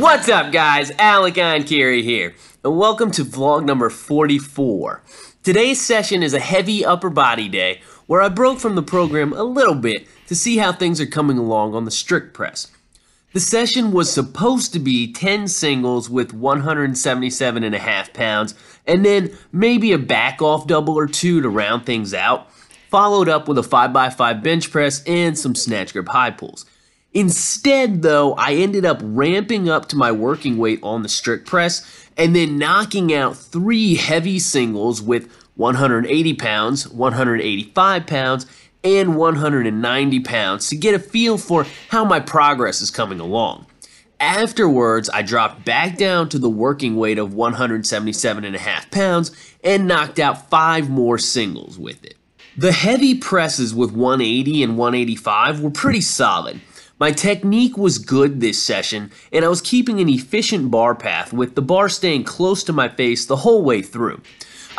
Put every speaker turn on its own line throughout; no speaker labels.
What's up, guys? Enkiri here, and welcome to vlog number 44. Today's session is a heavy upper body day where I broke from the program a little bit to see how things are coming along on the strict press. The session was supposed to be 10 singles with 177.5 pounds, and then maybe a back off double or two to round things out, followed up with a 5x5 bench press and some snatch grip high pulls. Instead, though, I ended up ramping up to my working weight on the strict press and then knocking out 3 heavy singles with 180 pounds, 185 pounds, and 190 pounds to get a feel for how my progress is coming along. Afterwards, I dropped back down to the working weight of 177.5 pounds and knocked out 5 more singles with it. The heavy presses with 180 and 185 were pretty solid. My technique was good this session, and I was keeping an efficient bar path with the bar staying close to my face the whole way through.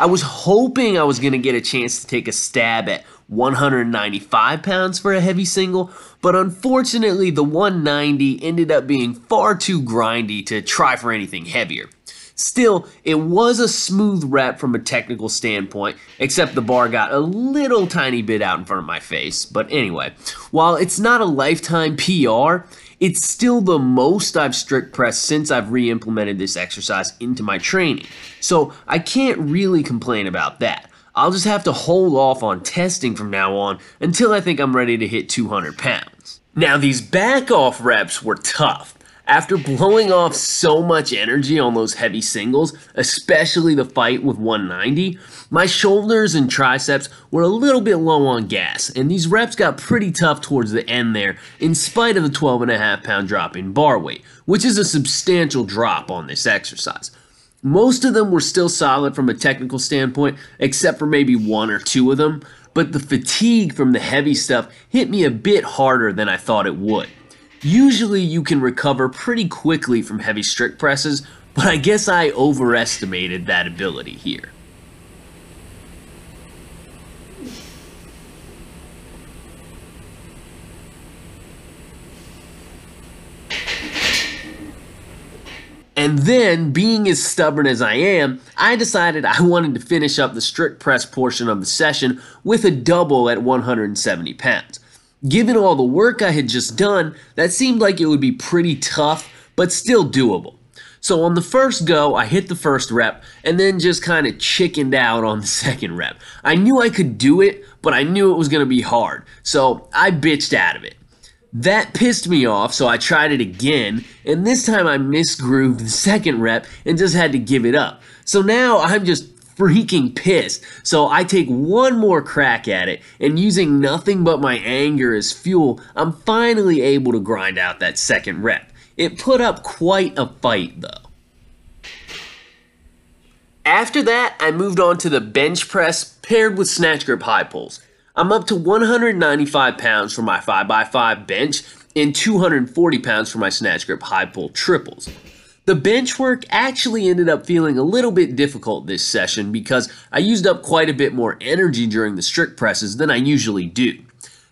I was hoping I was going to get a chance to take a stab at 195 pounds for a heavy single, but unfortunately the 190 ended up being far too grindy to try for anything heavier. Still, it was a smooth rep from a technical standpoint, except the bar got a little tiny bit out in front of my face. But anyway, while it's not a lifetime PR, it's still the most I've strict pressed since I've re-implemented this exercise into my training. So I can't really complain about that. I'll just have to hold off on testing from now on until I think I'm ready to hit 200 pounds. Now, these back off reps were tough. After blowing off so much energy on those heavy singles, especially the fight with 190, my shoulders and triceps were a little bit low on gas, and these reps got pretty tough towards the end there, in spite of the 12.5 pound drop in bar weight, which is a substantial drop on this exercise. Most of them were still solid from a technical standpoint, except for maybe 1 or 2 of them, but the fatigue from the heavy stuff hit me a bit harder than I thought it would. Usually you can recover pretty quickly from heavy strict presses, but I guess I overestimated that ability here. And then, being as stubborn as I am, I decided I wanted to finish up the strict press portion of the session with a double at 170 pounds. Given all the work I had just done, that seemed like it would be pretty tough, but still doable. So on the first go, I hit the first rep, and then just kind of chickened out on the second rep. I knew I could do it, but I knew it was going to be hard, so I bitched out of it. That pissed me off, so I tried it again, and this time I misgrooved the second rep and just had to give it up. So now I'm just freaking pissed, so I take one more crack at it, and using nothing but my anger as fuel, I'm finally able to grind out that second rep. It put up quite a fight though. After that, I moved on to the bench press paired with snatch grip high pulls. I'm up to 195 pounds for my 5x5 bench and 240 pounds for my snatch grip high pull triples. The bench work actually ended up feeling a little bit difficult this session because I used up quite a bit more energy during the strict presses than I usually do.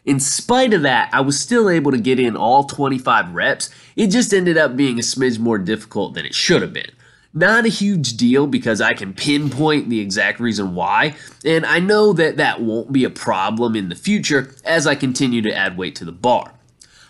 In spite of that, I was still able to get in all 25 reps. It just ended up being a smidge more difficult than it should have been. Not a huge deal because I can pinpoint the exact reason why, and I know that that won't be a problem in the future as I continue to add weight to the bar.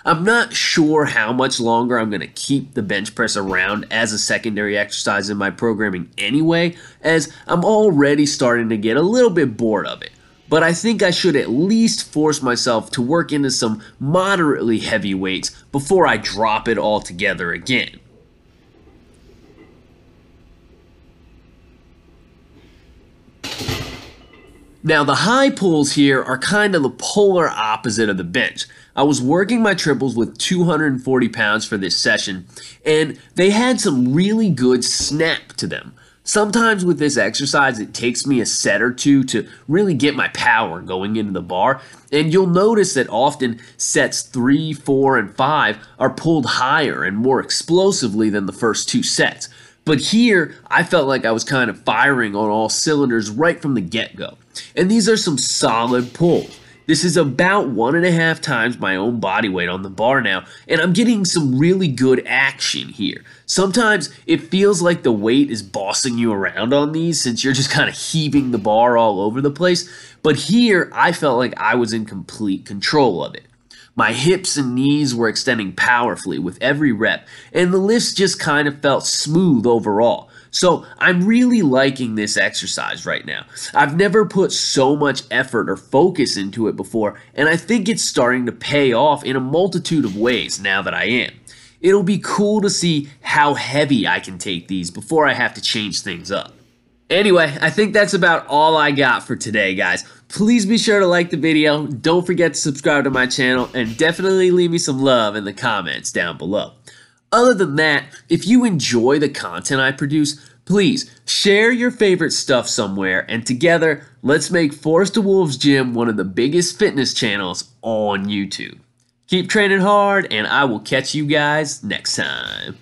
I'm not sure how much longer I'm going to keep the bench press around as a secondary exercise in my programming anyway, as I'm already starting to get a little bit bored of it. But I think I should at least force myself to work into some moderately heavy weights before I drop it altogether again. Now the high pulls here are kind of the polar opposite of the bench. I was working my triples with 240 pounds for this session, and they had some really good snap to them. Sometimes with this exercise, it takes me a set or two to really get my power going into the bar, and you'll notice that often sets 3, 4, and 5 are pulled higher and more explosively than the first 2 sets. But here, I felt like I was kind of firing on all cylinders right from the get-go. And these are some solid pulls. This is about 1.5 times my own body weight on the bar now, and I'm getting some really good action here. Sometimes it feels like the weight is bossing you around on these since you're just kind of heaving the bar all over the place, but here I felt like I was in complete control of it. My hips and knees were extending powerfully with every rep, and the lifts just kind of felt smooth overall. So I'm really liking this exercise right now. I've never put so much effort or focus into it before, and I think it's starting to pay off in a multitude of ways now that I am. It'll be cool to see how heavy I can take these before I have to change things up. Anyway, I think that's about all I got for today, guys. Please be sure to like the video, don't forget to subscribe to my channel, and definitely leave me some love in the comments down below. Other than that, if you enjoy the content I produce, please share your favorite stuff somewhere, and together, let's make Forest to Wolves Gym one of the biggest fitness channels on YouTube. Keep training hard, and I will catch you guys next time.